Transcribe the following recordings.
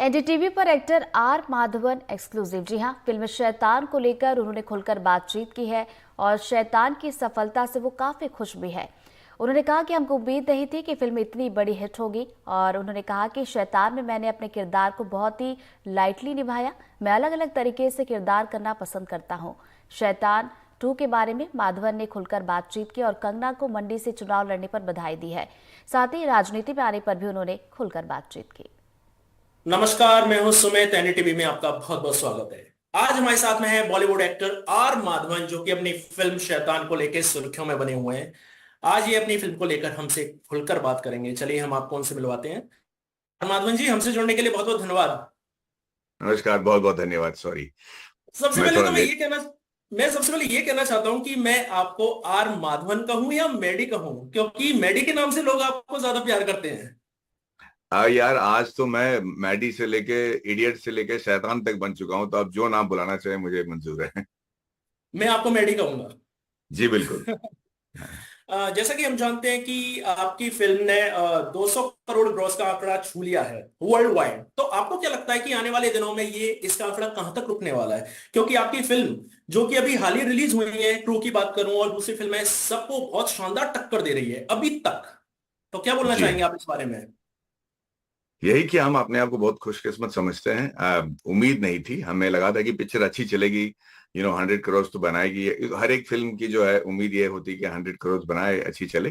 NDTV पर actor are Madhavan exclusive. जी हां, film शैतान को लेकर उन्होंने खुलकर बातचीत की है और शैतान की सफलता से वो काफी खुश भी है। उन्होंने कहा कि हमको उम्मीद नहीं थी कि फिल्म इतनी बड़ी हिट होगी और उन्होंने कहा कि शैतान में मैंने अपने किरदार को बहुत ही लाइटली निभाया। मैं अलग अलग तरीके से किरदार करना पसंद करता हूँ। शैतान 2 के बारे में माधवन ने खुलकर बातचीत की और कंगना को मंडी से चुनाव लड़ने पर बधाई दी है। साथ ही राजनीति में आने पर भी उन्होंने खुलकर बातचीत की। नमस्कार, मैं हूं सुमित। एनडीटीवी में आपका बहुत बहुत स्वागत है। आज हमारे साथ में है बॉलीवुड एक्टर आर माधवन, जो कि अपनी फिल्म शैतान को लेकर सुर्खियों में बने हुए हैं। आज ये अपनी फिल्म को लेकर हमसे खुलकर बात करेंगे। चलिए हम आपको उनसे मिलवाते हैं। आर माधवन जी, हमसे जुड़ने के लिए बहुत बहुत धन्यवाद। नमस्कार, बहुत बहुत धन्यवाद। सॉरी, सबसे मैं पहले थोड़ा तो लेट। मैं सबसे पहले ये कहना चाहता हूं कि मैं आपको आर माधवन कहूं या मेडी कहूं, क्योंकि मेडी के नाम से लोग आपको ज्यादा प्यार करते हैं। यार, आज तो मैं मैडी से लेके इडियट से लेके शैतान तक बन चुका हूं, तो आप जो नाम बुलाना चाहें मुझे मंजूर है। मैं आपको मेडी कहूंगा। जी बिल्कुल। जैसा कि हम जानते हैं कि आपकी फिल्म ने 200 करोड़ ग्रॉस का आंकड़ा छू लिया है वर्ल्ड वाइड। तो आपको क्या लगता है कि आने वाले दिनों में ये इसका आंकड़ा कहां तक रुकने वाला है? क्योंकि आपकी फिल्म, जो कि अभी हाल ही रिलीज हुई है, ट्रू की बात करूं और दूसरी फिल्में, सबको बहुत शानदार टक्कर दे रही है अभी तक। तो क्या बोलना जी, चाहेंगे आप इस बारे में? यही कि हम अपने आप को बहुत खुशकिस्मत समझते हैं। उम्मीद नहीं थी, हमें लगा था कि पिक्चर अच्छी चलेगी, 100 करोड़ तो बनाएगी। हर एक फिल्म की जो है उम्मीद ये होती है कि 100 करोड़ बनाए, अच्छी चले।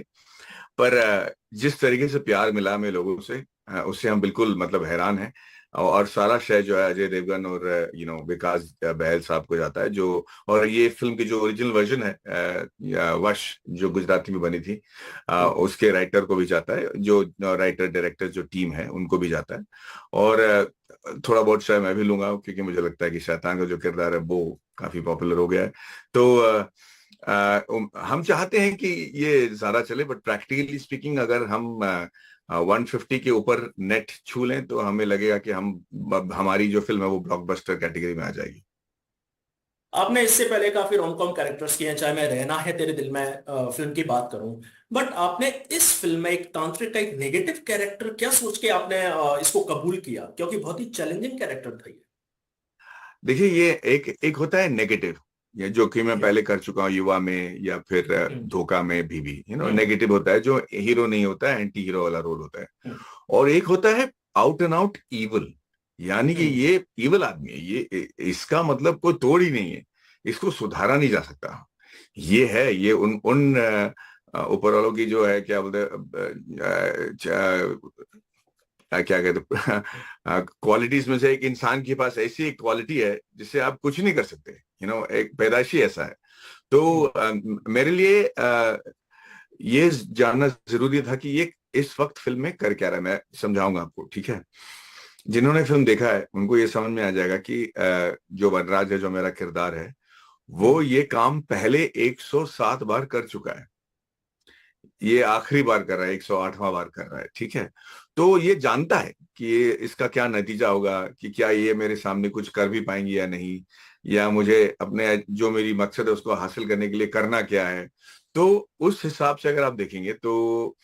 पर जिस तरीके से प्यार मिला हमें लोगों से, उससे हम बिल्कुल मतलब हैरान हैं। और सारा श्रेय जो है अजय देवगन और विकास बहल साहब को जाता है। जो और ये फिल्म की जो ओरिजिनल वर्जन है, वश, जो गुजराती में बनी थी, उसके राइटर को भी जाता है। जो राइटर डायरेक्टर जो टीम है उनको भी जाता है। और थोड़ा बहुत श्रेय मैं भी लूंगा, क्योंकि मुझे लगता है कि शैतान का जो किरदार है वो काफी पॉपुलर हो गया है। तो हम चाहते हैं कि ये ज्यादा चले, बट प्रैक्टिकली स्पीकिंग अगर हम 150 के ऊपर नेट छू लें तो हमें लगेगा कि हमारी जो फिल्म है वो ब्लॉकबस्टर कैटेगरी में आ जाएगी। आपने इससे पहले काफी रोम कॉम कैरेक्टर्स किए हैं, चाहे मैं रहना है तेरे दिल में फिल्म की बात करूं। बट आपने इस फिल्म में एक तांत्रिक का एक नेगेटिव कैरेक्टर क्या सोच के आपने इसको कबूल किया? क्योंकि बहुत ही चैलेंजिंग कैरेक्टर था ये। देखिए, ये एक एक होता है नेगेटिव, ये जो कि मैं जी। पहले कर चुका हूँ युवा में या फिर हम्म। धोखा में भी। हम्म। नेगेटिव होता है जो हीरो नहीं होता है, एंटी हीरो वाला रोल होता है। हम्म। और एक होता है आउट एंड आउट इवल, यानी कि हम्म। ये इवल आदमी है, इसका मतलब कोई तोड़ ही नहीं है, इसको सुधारा नहीं जा सकता। ये है, ये उन उन ऊपर वालों की जो है, क्या बोलते हैं, क्या कहते क्वालिटीज में से एक इंसान के पास ऐसी एक क्वालिटी है जिससे आप कुछ नहीं कर सकते। एक पैदाइशी ऐसा है। तो हम्म। मेरे लिए ये जानना जरूरी था कि ये इस वक्त फिल्म में कर क्या रहा है। मैं समझाऊंगा आपको, ठीक है? जिन्होंने फिल्म देखा है उनको ये समझ में आ जाएगा कि जो वनराज है, जो मेरा किरदार है, वो हम्म। ये काम पहले 107 बार कर चुका है। ये आखिरी बार कर रहा है, 108वां बार कर रहा है, ठीक है? तो ये जानता है कि ये इसका क्या नतीजा होगा, कि क्या ये मेरे सामने कुछ कर भी पाएंगे या नहीं, या मुझे अपने जो मेरी मकसद है उसको हासिल करने के लिए करना क्या है। तो उस हिसाब से अगर आप देखेंगे तो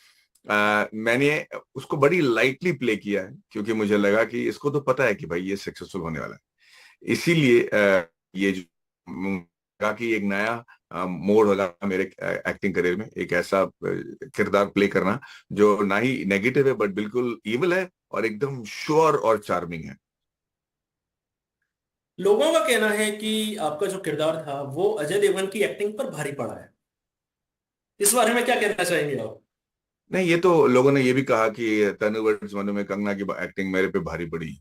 मैंने उसको बड़ी लाइटली प्ले किया है, क्योंकि मुझे लगा कि इसको तो पता है कि भाई ये सक्सेसफुल होने वाला है। इसीलिए ये जो का कि एक नया मोड़ होगा मेरे एक्टिंग करियर में, एक ऐसा किरदार प्ले करना जो ना ही नेगेटिव है बट बिल्कुल इविल है, और एकदम श्योर और चार्मिंग है। लोगों का कहना है कि आपका जो किरदार था वो अजय देवगन की एक्टिंग पर भारी पड़ा है। इस बारे में क्या कहना चाहेंगे आप? नहीं, ये तो लोगों ने ये भी कहा कि तनु वर्सेस मनु में कंगना की एक्टिंग मेरे पे भारी पड़ी,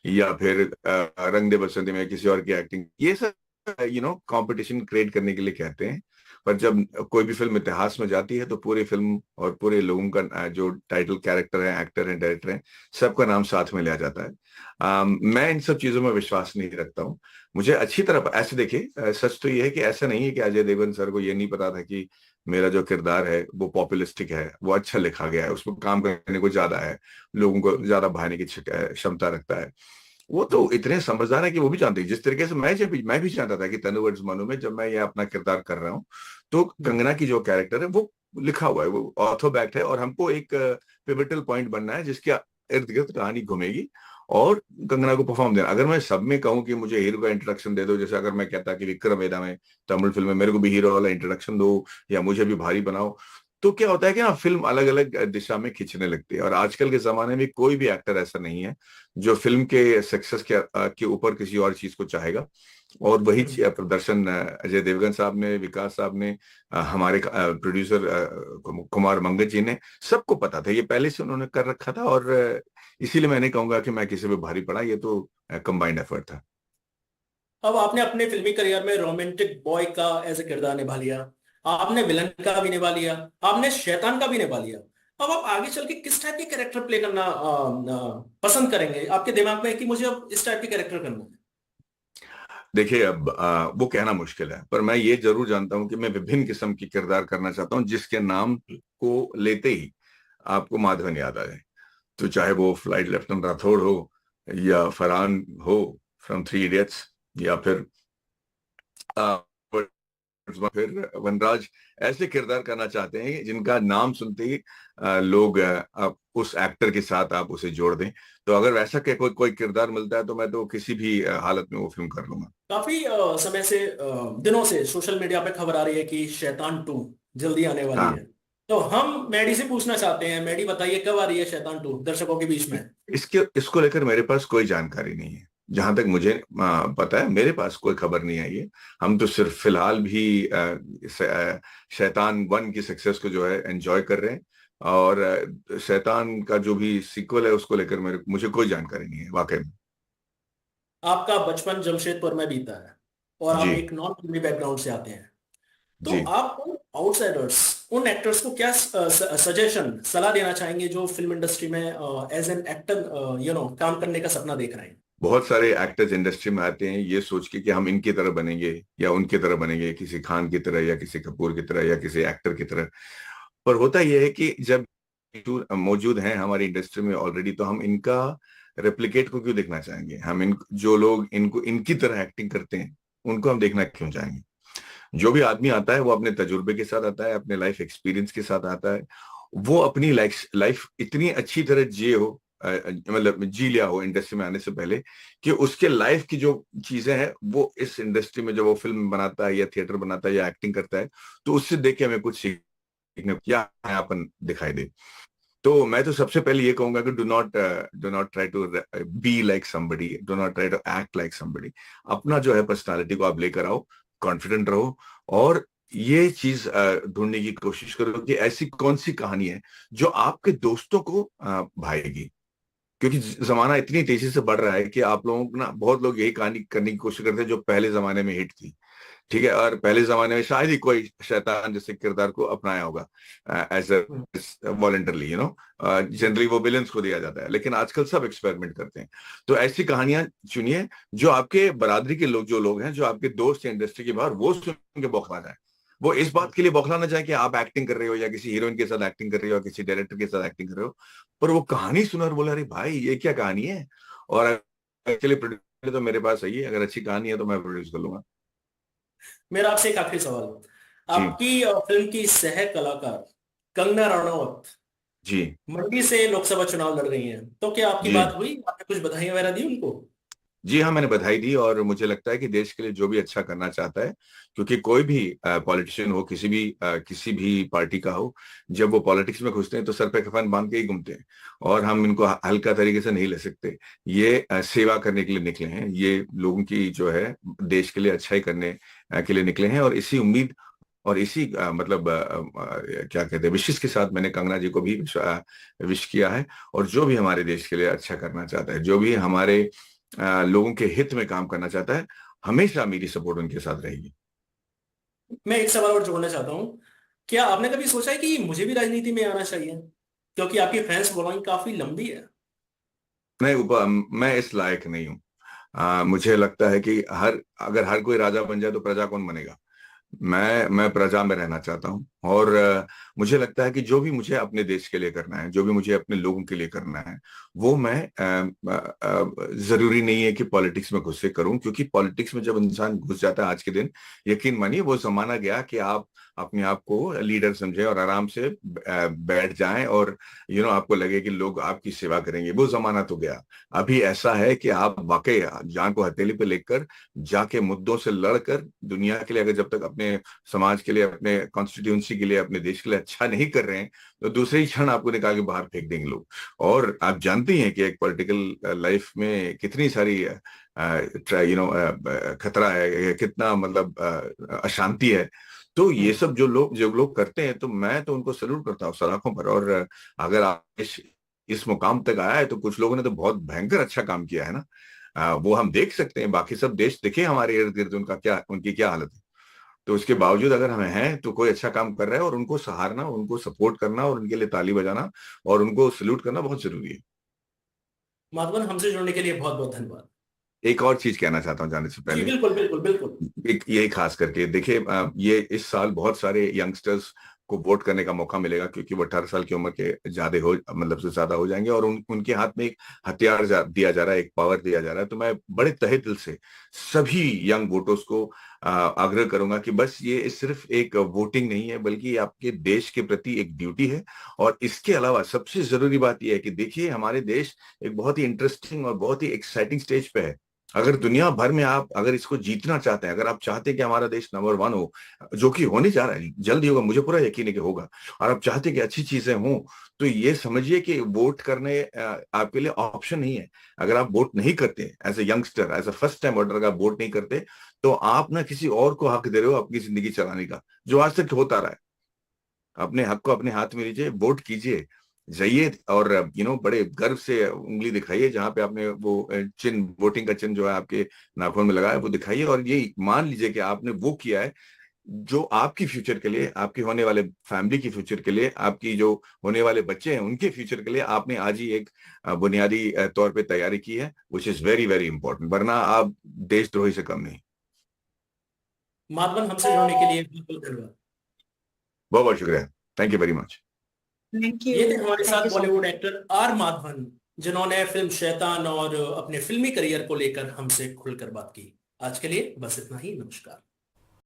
या फिर रंग दे बसंती में किसी और की एक्टिंग। ये सब कंपटीशन क्रिएट करने के लिए कहते हैं। पर जब कोई भी फिल्म इतिहास में जाती है तो पूरी फिल्म और पूरे लोगों का जो टाइटल कैरेक्टर है, एक्टर है, डायरेक्टर है, सबका नाम साथ में लिया जाता है। मैं इन सब चीजों में विश्वास नहीं रखता हूँ। मुझे अच्छी तरह ऐसे देखिए, सच तो ये है कि ऐसा नहीं है कि अजय देवगन सर को ये नहीं पता था कि मेरा जो किरदार है वो पॉपुलिस्टिक है, वो अच्छा लिखा गया है, उसमें काम करने को ज्यादा है, लोगों को ज्यादा भाने की क्षमता रखता है। वो तो इतने समझदार है कि वो भी जानते हैं। जिस तरीके से मैं भी जानता था कि तनु वर्सेस मनु में जब मैं ये अपना किरदार कर रहा हूँ, तो कंगना की जो कैरेक्टर है वो लिखा हुआ है, वो ऑर्थो बैक्ट है, और हमको एक पिवटल पॉइंट बनना है जिसके इर्द गिर्द कहानी घूमेगी। और कंगना को परफॉर्म देना। अगर मैं सब में कहूँ कि मुझे हीरो का इंट्रोडक्शन दे दो, जैसे अगर मैं कहता कि विक्रम वेदा में तमिल फिल्म में मेरे को भी हीरो वाला इंट्रोडक्शन दो या मुझे भी भारी बनाओ, तो क्या होता है कि ना फिल्म अलग अलग दिशा में खींचने लगती है। और आजकल के जमाने में कोई भी एक्टर ऐसा नहीं है जो फिल्म के सक्सेस के ऊपर किसी और चीज को चाहेगा। और वही प्रदर्शन अजय देवगन साहब ने, विकास साहब ने, हमारे प्रोड्यूसर कुमार मंगत जी ने, सबको पता था, ये पहले से उन्होंने कर रखा था। और इसीलिए मैं नहीं कहूंगा कि मैं किसी पे भारी पड़ा, ये तो कंबाइंड एफर्ट था। अब आपने अपने फिल्मी करियर में रोमांटिक बॉय का एज ए किरदार निभा लिया, आपने विलन का भी निभा लिया, आपने शैतान का भी निभा लिया। अब आप आगे चल के किस टाइप के कैरेक्टर प्ले करना पसंद करेंगे? आपके दिमाग में है कि मुझे अब इस टाइप के कैरेक्टर करना है? देखिए, अब वो कहना मुश्किल है, पर मैं ये जरूर जानता हूं कि मैं विभिन्न किस्म की किरदार करना चाहता हूं जिसके नाम को लेते ही आपको माधवन याद आ जाए। तो चाहे वो फ्लाइट लेफ्टिनेंट राठौड़ हो, या फरहान हो फ्रॉम थ्री इडियट्स, या फिर फिर वनराज, ऐसे किरदार करना चाहते हैं जिनका नाम सुनते ही लोग आप उस एक्टर के साथ आप उसे जोड़ दें। तो अगर वैसा के कोई कोई किरदार मिलता है तो मैं तो किसी भी हालत में वो फिल्म कर लूंगा। काफी समय से दिनों से सोशल मीडिया पे खबर आ रही है कि शैतान 2 जल्दी आने वाली हाँ, है। तो हम मैडी से पूछना चाहते हैं, मैडी बताइए कब आ रही है शैतान 2 दर्शकों के बीच में? इसको लेकर मेरे पास कोई जानकारी नहीं है। जहां तक मुझे पता है, मेरे पास कोई खबर नहीं आई है। हम तो सिर्फ फिलहाल भी शैतान 1 की सक्सेस को जो है एंजॉय कर रहे हैं। और शैतान का जो भी सीक्वल है उसको लेकर मुझे कोई जानकारी नहीं है वाकई में। आपका बचपन जमशेदपुर में बीता है और जी, आप एक नॉन फिल्मी बैकग्राउंड से आते हैं। तो जी। आप उन आउटसाइडर्स, उन एक्टर्स को क्या सजेशन, सलाह देना चाहेंगे जो फिल्म इंडस्ट्री में एज एन एक्टर काम करने का सपना देख रहे हैं? बहुत सारे एक्टर्स इंडस्ट्री में आते हैं ये सोच के कि हम इनकी तरह बनेंगे या उनकी तरह बनेंगे, किसी खान की तरह या किसी कपूर की तरह या किसी एक्टर की तरह। पर होता यह है कि जब मौजूद हैं हमारी इंडस्ट्री में ऑलरेडी, तो हम इनका रेप्लिकेट को क्यों देखना चाहेंगे? हम इन जो लोग इनको इनकी तरह एक्टिंग करते हैं उनको हम देखना क्यों चाहेंगे? जो भी आदमी आता है वो अपने तजुर्बे के साथ आता है, अपने लाइफ एक्सपीरियंस के साथ आता है। वो अपनी लाइफ इतनी अच्छी तरह जिए हो, मतलब जी लिया हो इंडस्ट्री में आने से पहले, कि उसके लाइफ की जो चीजें हैं वो इस इंडस्ट्री में जब वो फिल्म बनाता है या थिएटर बनाता है या एक्टिंग करता है, तो उससे देख के हमें कुछ सीखने क्या है अपन दिखाई दे। तो मैं तो सबसे पहले ये कहूंगा कि do not try to be like somebody, do not try to act like somebody. अपना जो है पर्सनालिटी को आप लेकर आओ, कॉन्फिडेंट रहो, और ये चीज ढूंढने की कोशिश करो कि ऐसी कौन सी कहानी है जो आपके दोस्तों को भाएगी। क्योंकि जमाना इतनी तेजी से बढ़ रहा है कि आप लोगों को ना, बहुत लोग यही कहानी करने की कोशिश करते हैं जो पहले जमाने में हिट थी। ठीक है, और पहले जमाने में शायद ही कोई शैतान जैसे किरदार को अपनाया होगा एज वॉलंटरली, जनरली वो विलेंस को दिया जाता है, लेकिन आजकल सब एक्सपेरिमेंट करते हैं। तो ऐसी कहानियां चुनिए जो आपके बरादरी के लोग, जो लोग हैं, जो आपके दोस्त या इंडस्ट्री के बाहर, वो सुन के बौखला जाए। वो इस बात के लिए बौखला ना जाए कि आप एक्टिंग कर रहे हो या किसी हीरोइन के साथ एक्टिंग कर रहे हो या किसी डायरेक्टर के साथ एक्टिंग कर रहे हो, पर वो कहानी सुना और बोला अरे भाई ये क्या कहानी है। और एक्चुअली प्रोड्यूसर तो मेरे पास है, अगर अच्छी कहानी है तो मैं प्रोड्यूस कर लूंगा। मेरा आपसे एक आखिरी सवाल। जी, आपकी फिल्म की सह कलाकार कंगना रनौत जी, मंडी से लोकसभा चुनाव लड़ रही हैं, तो क्या आपकी जी, बात हुई? आपने कुछ बधाई वगैरह दी उनको? जी। हाँ, मैंने बधाई दी, और मुझे लगता है कि देश के लिए जो भी अच्छा करना चाहता है, क्योंकि कोई भी पॉलिटिशियन हो, किसी भी पार्टी का हो, जब वो पॉलिटिक्स में घुसते हैं तो सर पे कफन बांध के ही घूमते हैं। और हम इनको हल्का तरीके से नहीं ले सकते। ये सेवा करने के लिए निकले हैं, ये लोगों की जो है देश के लिए अच्छाई करने के लिए निकले हैं। और इसी उम्मीद और इसी मतलब क्या कहते हैं, विशेष के साथ मैंने कंगना जी को भी विश किया है। और जो भी हमारे देश के लिए अच्छा करना चाहता है, जो भी हमारे लोगों के हित में काम करना चाहता है, हमेशा मेरी सपोर्ट उनके साथ रहेगी। मैं एक सवाल और जोड़ना चाहता हूँ। क्या आपने कभी सोचा है कि मुझे भी राजनीति में आना चाहिए? क्योंकि आपकी फैंस फॉलोइंग काफी लंबी है। नहीं, मैं इस लायक नहीं हूँ। मुझे लगता है कि अगर हर कोई राजा बन जाए तो प्रजा कौन बनेगा? मैं प्रजा में रहना चाहता हूँ। और मुझे लगता है कि जो भी मुझे अपने देश के लिए करना है, जो भी मुझे अपने लोगों के लिए करना है, वो मैं जरूरी नहीं है कि पॉलिटिक्स में घुस के करूं, क्योंकि पॉलिटिक्स में जब इंसान घुस जाता है आज के दिन, यकीन मानिए वो जमाना गया कि आप अपने आप को लीडर समझे और आराम से बैठ जाएं और आपको लगे कि लोग आपकी सेवा करेंगे। वो जमाना तो गया। अभी ऐसा है कि आप वाकई जान को हथेली पे लेकर जाके मुद्दों से लड़कर दुनिया के लिए, अगर जब तक अपने समाज के लिए, अपने कॉन्स्टिट्यूंसी के लिए, अपने देश के लिए अच्छा नहीं कर रहे हैं, तो दूसरे ही क्षण आपको निकाल के बाहर फेंक देंगे लोग। और आप जानते हैं कि एक पॉलिटिकल लाइफ में कितनी सारी खतरा है, कितना मतलब अशांति है। तो ये सब जो लोग करते हैं, तो मैं तो उनको सल्यूट करता हूँ सलाखों पर। और अगर आप इस मुकाम तक आया है तो कुछ लोगों ने तो बहुत भयंकर अच्छा काम किया है ना। वो हम देख सकते हैं, बाकी सब देश देखे हमारे इर्द गिर्द उनकी क्या हालत है। तो उसके बावजूद अगर हमें हैं तो कोई अच्छा काम कर रहा है, और उनको सहारना, उनको सपोर्ट करना और उनके लिए ताली बजाना और उनको सल्यूट करना बहुत जरूरी है। माधवन, हमसे जुड़ने के लिए बहुत बहुत धन्यवाद। एक और चीज कहना चाहता हूँ जाने से जी पहले। बिल्कुल बिल्कुल बिल्कुल। एक यही खास करके देखिए, ये इस साल बहुत सारे यंगस्टर्स को वोट करने का मौका मिलेगा, क्योंकि वो 18 साल की उम्र के ज्यादा हो, मतलब से ज्यादा हो जाएंगे, और उनके हाथ में एक हथियार दिया जा रहा है, एक पावर दिया जा रहा है। तो मैं बड़े तहे दिल से सभी यंग वोटर्स को आग्रह करूंगा कि बस ये सिर्फ एक वोटिंग नहीं है, बल्कि ये आपके देश के प्रति एक ड्यूटी है। और इसके अलावा सबसे जरूरी बात यह है कि देखिए, हमारे देश एक बहुत ही इंटरेस्टिंग और बहुत ही एक्साइटिंग स्टेज पे है। अगर दुनिया भर में आप अगर इसको जीतना चाहते हैं, अगर आप चाहते हैं कि हमारा देश नंबर 1 हो, जो कि होने जा रहा है, जल्दी होगा, मुझे पूरा यकीन है कि होगा, और आप चाहते हैं कि अच्छी चीजें हों, तो ये समझिए कि वोट करने आपके लिए ऑप्शन नहीं है। अगर आप वोट नहीं करते as a youngster, as a first time voter, अगर आप वोट नहीं करते, तो आप ना किसी और को हक दे रहे हो अपनी जिंदगी चलाने का, जो आज तक होता रहा है। अपने हक को अपने हाथ में लीजिए, वोट कीजिए, जाइए, और बड़े गर्व से उंगली दिखाइए जहां पे आपने वो चिन्ह, वोटिंग का चिन्ह जो है आपके नाखून में लगा है, वो दिखाइए, और ये मान लीजिए कि आपने वो किया है जो आपकी फ्यूचर के लिए, आपके होने वाले फैमिली की फ्यूचर के लिए, आपकी जो होने वाले बच्चे हैं उनके फ्यूचर के लिए आपने आज ही एक बुनियादी तौर पे तैयारी की है, which is very very important. वरना आप देशद्रोही से कम नहीं। माधवन, हमसे जुड़ने के लिए बहुत बहुत धन्यवाद। बहुत बहुत शुक्रिया। Thank you very much. Thank ये थे यू। हमारे थैंक साथ you so Bollywood actor are Madhavan, जिन्होंने फिल्म शैतान और अपने फिल्मी करियर को लेकर हमसे खुलकर बात की। आज के लिए बस इतना ही। नमस्कार।